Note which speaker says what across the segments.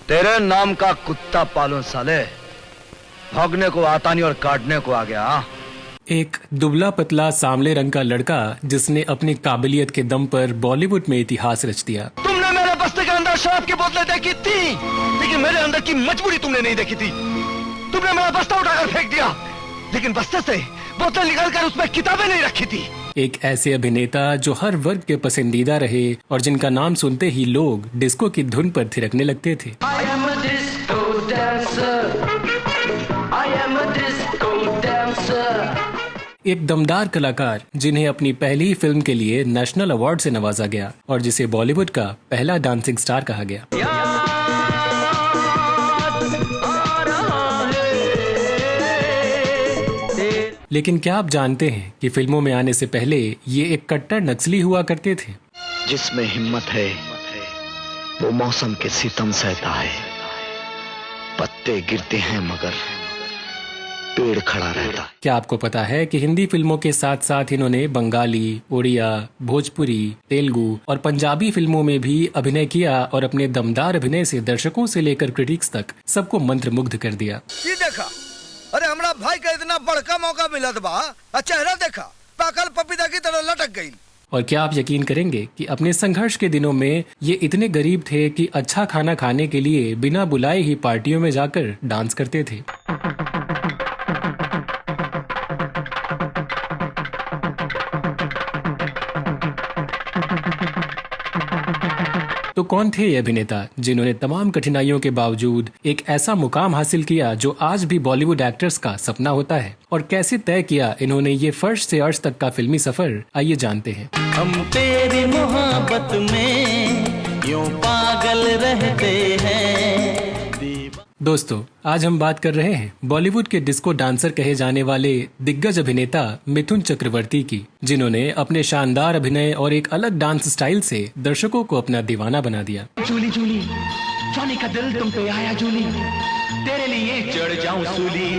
Speaker 1: तेरे नाम का कुत्ता पालूं साले, भौंकने को आता नहीं और काटने को आ गया।
Speaker 2: एक दुबला पतला सांवले रंग का लड़का जिसने अपनी काबिलियत के दम पर बॉलीवुड में इतिहास रच दिया।
Speaker 1: तुमने मेरे बस्ते के अंदर शराब की बोतलें देखी थी, लेकिन मेरे अंदर की मजबूरी तुमने नहीं देखी थी। तुमने मेरा बस्ता उठाकर फेंक दिया, लेकिन बस्ते से बोतल निकालकर उसमें किताबें नहीं रखी थी।
Speaker 2: एक ऐसे अभिनेता जो हर वर्ग के पसंदीदा रहे और जिनका नाम सुनते ही लोग डिस्को की धुन पर थिरकने लगते थे। एक दमदार कलाकार जिन्हें अपनी पहली फिल्म के लिए नेशनल अवार्ड से नवाजा गया और जिसे बॉलीवुड का पहला डांसिंग स्टार कहा गया। लेकिन क्या आप जानते हैं कि फिल्मों में आने से पहले ये एक कट्टर नक्सली हुआ करते थे।
Speaker 1: जिसमें हिम्मत है वो मौसम के सितम सहता है, पत्ते गिरते हैं मगर पेड़ खड़ा रहता है।
Speaker 2: क्या आपको पता है कि हिंदी फिल्मों के साथ साथ इन्होंने बंगाली, उड़िया, भोजपुरी, तेलुगु और पंजाबी फिल्मों में भी अभिनय किया और अपने दमदार अभिनय से दर्शकों से लेकर क्रिटिक्स तक सबको मंत्रमुग्ध कर दिया।
Speaker 3: ये देखा, अरे हमारा भाई का इतना बड़का मौका मिला था, चेहरा देखा पाकल पपीता की तरह लटक गई।
Speaker 2: और क्या आप यकीन करेंगे कि अपने संघर्ष के दिनों में ये इतने गरीब थे कि अच्छा खाना खाने के लिए बिना बुलाए ही पार्टियों में जाकर डांस करते थे। तो कौन थे ये अभिनेता जिन्होंने तमाम कठिनाइयों के बावजूद एक ऐसा मुकाम हासिल किया जो आज भी बॉलीवुड एक्टर्स का सपना होता है, और कैसे तय किया इन्होंने ये फर्श से अर्श तक का फिल्मी सफर, आइए जानते हैं।
Speaker 4: हम तेरी मोहब्बत में यूं पागल रहते हैं।
Speaker 2: दोस्तों, आज हम बात कर रहे हैं बॉलीवुड के डिस्को डांसर कहे जाने वाले दिग्गज अभिनेता मिथुन चक्रवर्ती की, जिन्होंने अपने शानदार अभिनय और एक अलग डांस स्टाइल से दर्शकों को अपना दीवाना बना दिया।
Speaker 4: जूली जूली जॉनी का दिल तुम पे आया जूली, तेरे लिए चढ़ जाऊं सूली,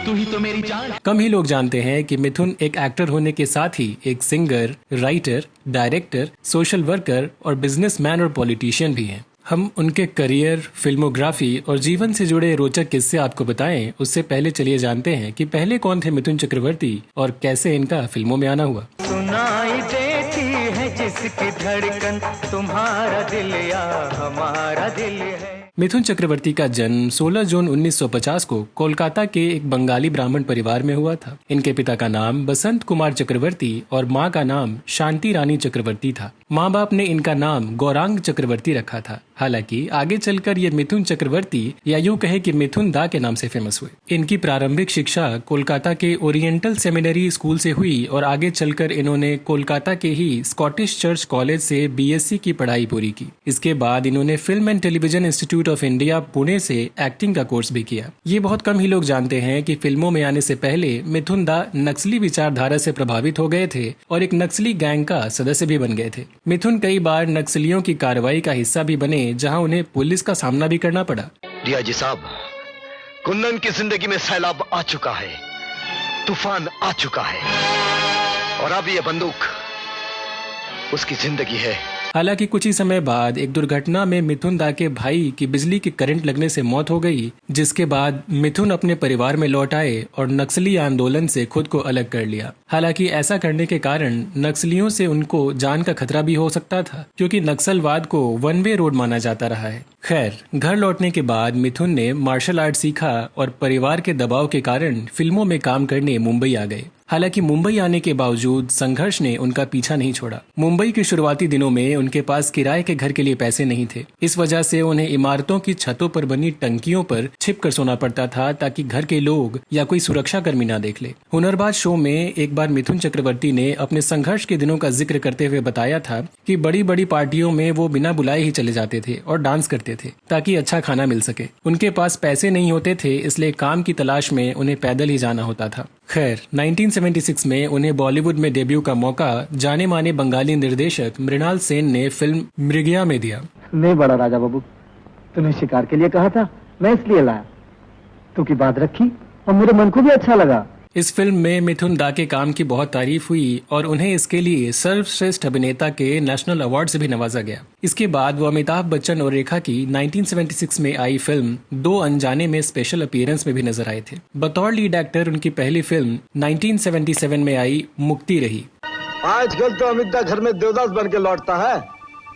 Speaker 4: तू ही तो मेरी जान।
Speaker 2: कम ही लोग जानते हैं कि मिथुन एक एक्टर होने के साथ ही एक singer, writer, director, social worker और बिजनेसमैन और पॉलिटिशियन भी हैं। हम उनके करियर, फिल्मोग्राफी और जीवन से जुड़े रोचक किस्से आपको बताएं, उससे पहले चलिए जानते हैं कि पहले कौन थे मिथुन चक्रवर्ती और कैसे इनका फिल्मों में आना हुआ।
Speaker 4: सुनाई देती है जिसकी धड़कन, तुम्हारा दिल या हमारा दिल है।
Speaker 2: मिथुन चक्रवर्ती का जन्म 16 जून 1950 को कोलकाता के एक बंगाली ब्राह्मण परिवार में हुआ था। इनके पिता का नाम बसंत कुमार चक्रवर्ती और मां का नाम शांति रानी चक्रवर्ती था। माँ बाप ने इनका नाम गौरांग चक्रवर्ती रखा था। हालांकि आगे चलकर ये मिथुन चक्रवर्ती या यूं कहे कि मिथुन दा के नाम से फेमस हुए। इनकी प्रारंभिक शिक्षा कोलकाता के ओरिएंटल सेमिनरी स्कूल से हुई और आगे चलकर इन्होंने कोलकाता के ही स्कॉटिश चर्च कॉलेज से बीएससी की पढ़ाई पूरी की। इसके बाद इन्होंने film and television institute of India Pune से एक्टिंग का कोर्स भी किया। ये बहुत कम ही लोग जानते हैं कि फिल्मों में आने से पहले मिथुन दा नक्सली विचारधारा से प्रभावित हो गए थे और एक नक्सली गैंग का सदस्य भी बन गए थे। मिथुन कई बार नक्सलियों की कार्रवाई का हिस्सा भी बने, जहां उन्हें पुलिस का सामना भी करना पड़ा।
Speaker 1: रिया जी साहब, कुंदन की जिंदगी में सैलाब आ चुका है, तूफान आ चुका है, और अब ये बंदूक उसकी जिंदगी है।
Speaker 2: हालांकि कुछ ही समय बाद एक दुर्घटना में मिथुन दा के भाई की बिजली की करंट लगने से मौत हो गई, जिसके बाद मिथुन अपने परिवार में लौट आए और नक्सली आंदोलन से खुद को अलग कर लिया। हालांकि ऐसा करने के कारण नक्सलियों से उनको जान का खतरा भी हो सकता था, क्योंकि नक्सलवाद को वन वे रोड माना जाता रहा है। खैर, घर लौटने के बाद मिथुन ने मार्शल आर्ट सीखा और परिवार के दबाव के कारण फिल्मों में काम करने मुंबई आ गए। हालांकि मुंबई आने के बावजूद संघर्ष ने उनका पीछा नहीं छोड़ा। मुंबई के शुरुआती दिनों में उनके पास किराए के घर के लिए पैसे नहीं थे। इस वजह से उन्हें इमारतों की छतों पर बनी टंकियों पर छिपकर सोना पड़ता था, ताकि घर के लोग या कोई सुरक्षा कर्मी ना देख ले। हुनरबाज शो में एक बार मिथुन चक्रवर्ती ने अपने संघर्ष के दिनों का जिक्र करते हुए बताया था कि बड़ी बड़ी पार्टियों में वो बिना बुलाए ही चले जाते थे और डांस करते थे ताकि अच्छा खाना मिल सके। उनके पास पैसे नहीं होते थे, इसलिए काम की तलाश में उन्हें पैदल ही जाना होता था। खैर, 1976 में उन्हें बॉलीवुड में डेब्यू का मौका जाने माने बंगाली निर्देशक मृणाल सेन ने फिल्म मृगया में दिया।
Speaker 5: नहीं बड़ा राजा बाबू, तुम्हें शिकार के लिए कहा था, मैं इसलिए लाया। तू की बात रखी और मेरे मन को भी अच्छा लगा।
Speaker 2: इस फिल्म में मिथुन दा के काम की बहुत तारीफ हुई और उन्हें इसके लिए सर्वश्रेष्ठ अभिनेता के नेशनल अवार्ड से भी नवाजा गया। इसके बाद वो अमिताभ बच्चन और रेखा की 1976 में आई फिल्म दो अनजाने में स्पेशल अपीयरेंस में भी नजर आए थे। बतौर लीड एक्टर उनकी पहली फिल्म 1977 में आई मुक्ति रही।
Speaker 6: आजकल तो अमित दा घर में देवदास बन के लौटता है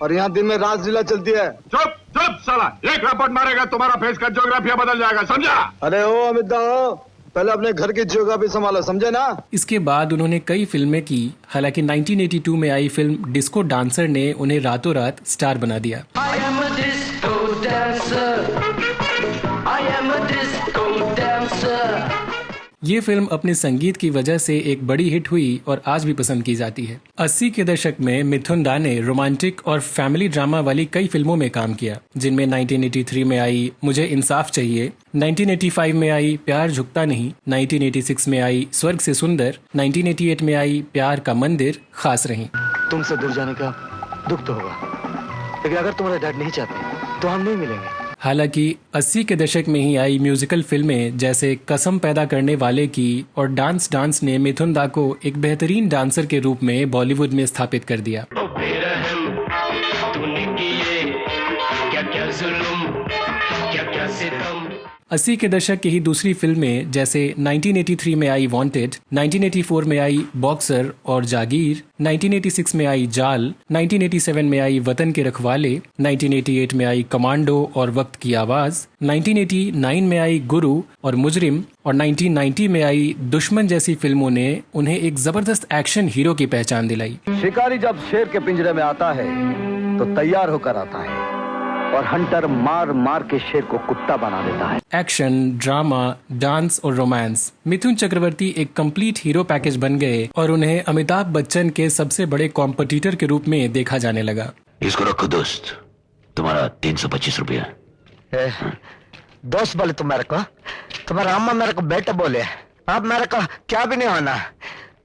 Speaker 6: और यहाँ दिन में रासलीला चलती है।
Speaker 7: चुप चुप साला, एक रपट मारेगा तुम्हारा फेस का ज्योग्राफिया बदल जाएगा, समझा?
Speaker 6: अरे ओ अमित दा हो, पहले अपने घर की ज्योग्राफी संभालो, समझे ना?
Speaker 2: इसके बाद उन्होंने कई फिल्में की। हालांकि 1982 में आई फिल्म डिस्को डांसर ने उन्हें रातों रात स्टार बना दिया। ये फिल्म अपने संगीत की वजह से एक बड़ी हिट हुई और आज भी पसंद की जाती है। 80 के दशक में मिथुन दा ने रोमांटिक और फैमिली ड्रामा वाली कई फिल्मों में काम किया, जिनमें 1983 में आई मुझे इंसाफ चाहिए, 1985 में आई प्यार झुकता नहीं, 1986 में आई स्वर्ग से सुंदर, 1988 में आई प्यार का मंदिर खास रही।
Speaker 5: तुमसे दूर जाने का दुख तो होगा, लेकिन अगर तुम्हारे डैड नहीं चाहते तो हम नहीं मिलेंगे।
Speaker 2: हालांकि 80 के दशक में ही आई म्यूजिकल फिल्में जैसे कसम पैदा करने वाले की और डांस डांस ने मिथुन दा को एक बेहतरीन डांसर के रूप में बॉलीवुड में स्थापित कर दिया। अस्सी के दशक की ही दूसरी फिल्में जैसे 1983 में आई वांटेड, 1984 में आई बॉक्सर और जागीर, 1986 में आई जाल, 1987 में आई वतन के रखवाले, 1988 में आई कमांडो और वक्त की आवाज, 1989 में आई गुरु और मुजरिम और 1990 में आई दुश्मन जैसी फिल्मों ने उन्हें एक जबरदस्त एक्शन हीरो की पहचान दिलाई।
Speaker 6: शिकारी जब शेर के पिंजरे में आता है तो तैयार होकर आता है और हंटर मार मार के शेर को कुत्ता बना देता है।
Speaker 2: एक्शन, ड्रामा, डांस और रोमांस, मिथुन चक्रवर्ती एक कंप्लीट हीरो पैकेज बन गए और उन्हें अमिताभ बच्चन के सबसे बड़े कॉम्पिटिटर के रूप में देखा जाने लगा।
Speaker 8: इसको रखो दोस्त, तुम्हारा 325 रुपया।
Speaker 6: दोस्त बोले तुम मेरे को, तुम्हारा अम्मा मेरे को बेटा बोले, अब मेरे को क्या भी नहीं होना,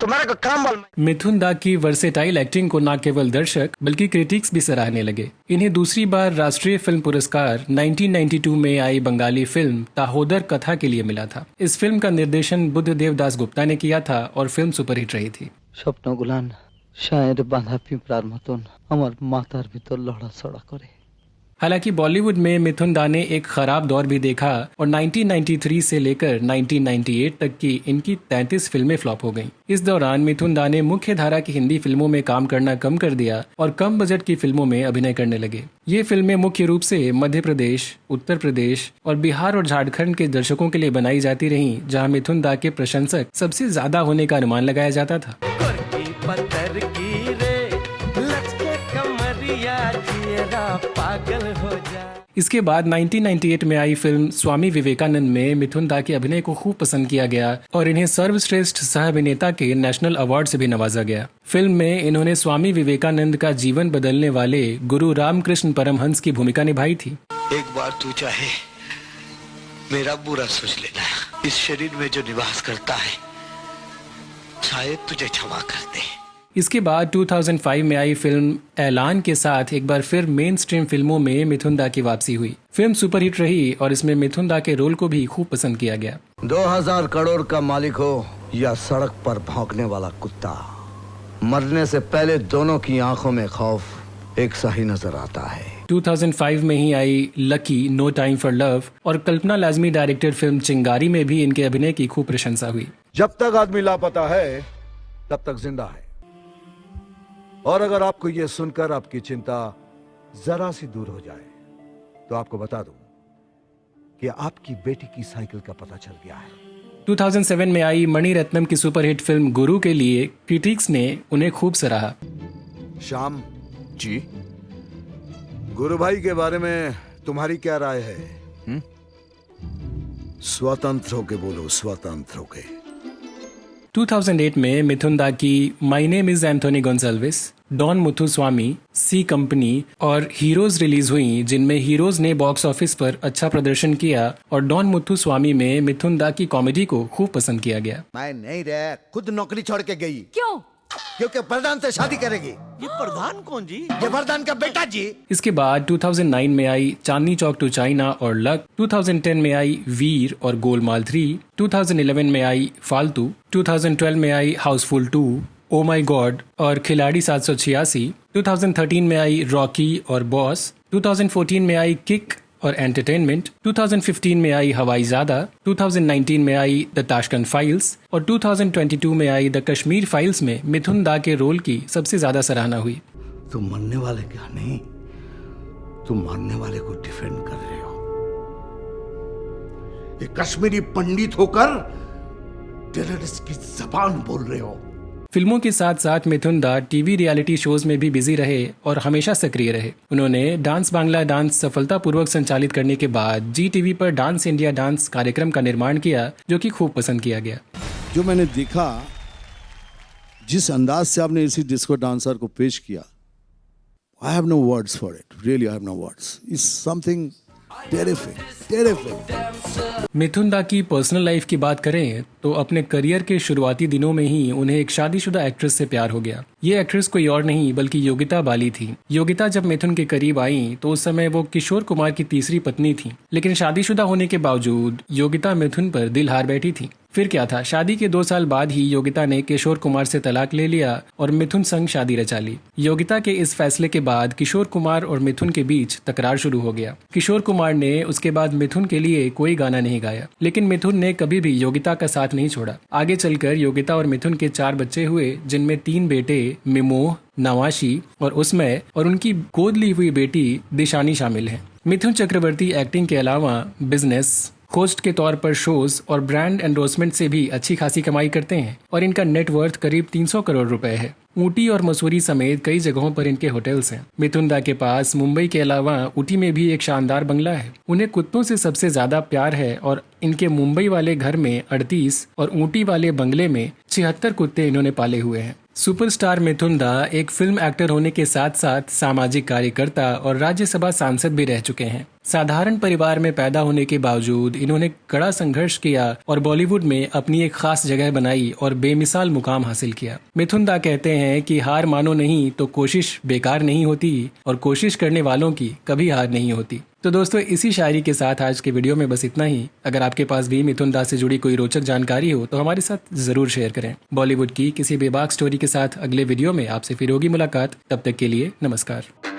Speaker 6: तुम्हारे को काम बोल।
Speaker 2: मिथुन दा की वर्सेटाइल एक्टिंग को न केवल दर्शक बल्कि क्रिटिक्स भी सराहने लगे। इन्हें दूसरी बार राष्ट्रीय फिल्म पुरस्कार 1992 में आई बंगाली फिल्म ताहोदर कथा के लिए मिला था। इस फिल्म का निर्देशन बुद्धदेव दास गुप्ता ने किया था और फिल्म सुपरहिट रही थी।
Speaker 5: स्वप्नगुलान शायर बांधा पिंपरार मतन আমার মাথার ভিতর লড়াছড়া করে।
Speaker 2: हालांकि बॉलीवुड में मिथुन दा ने एक खराब दौर भी देखा और 1993 से लेकर 1998 तक की इनकी 33 फिल्में फ्लॉप हो गईं। इस दौरान मिथुन दा ने मुख्य धारा की हिंदी फिल्मों में काम करना कम कर दिया और कम बजट की फिल्मों में अभिनय करने लगे। ये फिल्में मुख्य रूप से मध्य प्रदेश, उत्तर प्रदेश और बिहार और झारखंड के दर्शकों के लिए बनाई जाती रहीं, जहां मिथुन दा के प्रशंसक सबसे ज्यादा होने का अनुमान लगाया जाता था। इसके बाद 1998 में आई फिल्म स्वामी विवेकानंद में मिथुन दा के अभिनय को खूब पसंद किया गया और इन्हें सर्वश्रेष्ठ सह अभिनेता के नेशनल अवार्ड से भी नवाजा गया। फिल्म में इन्होंने स्वामी विवेकानंद का जीवन बदलने वाले गुरु रामकृष्ण परमहंस की भूमिका निभाई थी।
Speaker 3: एक बार तू चाहे मेरा बुरा सोच लेना, इस शरीर में जो निवास करता है शायद तुझे क्षमा कर दे।
Speaker 2: इसके बाद 2005 में आई फिल्म ऐलान के साथ एक बार फिर मेन स्ट्रीम फिल्मों में मिथुन दा की वापसी हुई। फिल्म सुपरहिट रही और इसमें मिथुन दा के रोल को भी खूब पसंद किया गया।
Speaker 6: 2000 करोड़ का मालिक हो या सड़क पर भौंकने वाला कुत्ता, मरने से पहले दोनों की आंखों में खौफ एक सा ही नजर आता है।
Speaker 2: 2005 में ही आई lucky, no time for love और कल्पना लाजमी डायरेक्टेड फिल्म चिंगारी में भी इनके अभिनय की खूब प्रशंसा हुई।
Speaker 6: जब तक आदमी लापता है तब तक जिंदा है, और अगर आपको यह सुनकर आपकी चिंता जरा सी दूर हो जाए तो आपको बता दूं कि आपकी बेटी की साइकिल का पता चल गया है।
Speaker 2: 2007 में आई मणिरत्नम की सुपरहिट फिल्म गुरु के लिए क्रिटिक्स ने उन्हें खूब सराहा।
Speaker 6: श्याम जी, गुरु भाई के बारे में तुम्हारी क्या राय है? स्वतंत्र होके बोलो, स्वतंत्र होके।
Speaker 2: 2008 में मिथुन दा की my name is Anthony Gonsalves, Don Muthuswamy, C company और हीरोज रिलीज हुई, जिनमें हीरोज ने बॉक्स ऑफिस पर अच्छा प्रदर्शन किया और डॉन मुथुस्वामी में मिथुन दा की कॉमेडी को खूब पसंद किया गया।
Speaker 3: मैं नहीं रे, खुद नौकरी छोड़ के गई।
Speaker 9: क्यों?
Speaker 6: क्योंकि प्रधान से शादी करेगी।
Speaker 3: ये प्रधान कौन जी?
Speaker 6: ये प्रधान का बेटा जी।
Speaker 2: इसके बाद 2009 में आई चांदनी चौक टू चाइना और लक, 2010 में आई वीर और गोलमाल 3, 2011 में आई फालतू, 2012 में आई हाउसफुल 2, ओ माई गॉड और खिलाड़ी 786, 2013 में आई रॉकी और बॉस, 2014 में आई किक और एंटरटेनमेंट, 2015 में आई हवाईजादा, 2019 में आई द ताशकंद फाइल्स और 2022 में आई द कश्मीर फाइल्स में मिथुन दा के रोल की सबसे ज्यादा सराहना हुई।
Speaker 6: तुम मरने वाले क्या नहीं, तुम मारने वाले को डिफेंड कर रहे हो। ये कश्मीरी पंडित होकर टेररिस्ट की जबान बोल रहे हो।
Speaker 2: फिल्मों के साथ साथ मिथुन दा टीवी रियलिटी शोज में भी बिजी रहे और हमेशा सक्रिय रहे। उन्होंने डांस बांग्ला डांस सफलतापूर्वक संचालित करने के बाद जी टीवी पर डांस इंडिया डांस कार्यक्रम का निर्माण किया, जो कि खूब पसंद किया गया।
Speaker 9: जो मैंने देखा, जिस अंदाज से आपने इसी डिस्को डांसर को पेश किया, I have no words for it, really I have no words, it's something terrific.
Speaker 2: Mithun da की पर्सनल लाइफ की बात करें तो अपने करियर के शुरुआती दिनों में ही उन्हें एक शादीशुदा एक्ट्रेस से प्यार हो गया। ये एक्ट्रेस कोई और नहीं बल्कि योगिता बाली थी। योगिता जब मिथुन के करीब आई तो उस समय वो किशोर कुमार की तीसरी पत्नी थी, लेकिन शादीशुदा होने के बावजूद योगिता मिथुन पर दिल हार बैठी थी। फिर क्या था, शादी के 2 साल बाद ही योगिता ने किशोर कुमार से तलाक ले लिया और मिथुन संग शादी रचा ली। योगिता के इस फैसले के बाद किशोर कुमार और मिथुन के बीच तकरार शुरू हो गया। किशोर कुमार ने उसके बाद मिथुन के लिए कोई गाना नहीं गाया, लेकिन मिथुन ने कभी भी योगिता का साथ नहीं छोड़ा। आगे चलकर योगिता और मिथुन के 4 बच्चे हुए, जिनमें 3 बेटे मिमोह, नवाशी और उसमें और उनकी गोद ली हुई बेटी दिशानी शामिल हैं। मिथुन चक्रवर्ती एक्टिंग के अलावा बिजनेस, होस्ट के तौर पर शोज और ब्रांड एंडोर्समेंट से भी अच्छी खासी कमाई करते हैं और इनका नेटवर्थ करीब 300 करोड़ रुपए है। ऊटी और मसूरी समेत कई जगहों पर इनके होटल्स हैं। मिथुन दा के पास मुंबई के अलावा ऊटी में भी एक शानदार बंगला है। उन्हें कुत्तों से सबसे ज्यादा प्यार है और इनके मुंबई वाले घर में 38 और ऊटी वाले बंगले में 76 कुत्ते इन्होंने पाले हुए हैं। सुपरस्टार मिथुन दा एक फिल्म एक्टर होने के साथ साथ सामाजिक कार्यकर्ता और राज्यसभा सांसद भी रह चुके हैं। साधारण परिवार में पैदा होने के बावजूद इन्होंने कड़ा संघर्ष किया और बॉलीवुड में अपनी एक खास जगह बनाई और बेमिसाल मुकाम हासिल किया। मिथुन दा कहते हैं कि हार मानो नहीं तो कोशिश बेकार नहीं होती और कोशिश करने वालों की कभी हार नहीं होती। तो दोस्तों, इसी शायरी के साथ आज के वीडियो में बस इतना ही। अगर आपके पास भी मिथुन दा से जुड़ी कोई रोचक जानकारी हो तो हमारे साथ जरूर शेयर करें। बॉलीवुड की किसी बेबाक स्टोरी के साथ अगले वीडियो में आपसे फिर होगी मुलाकात। तब तक के लिए नमस्कार।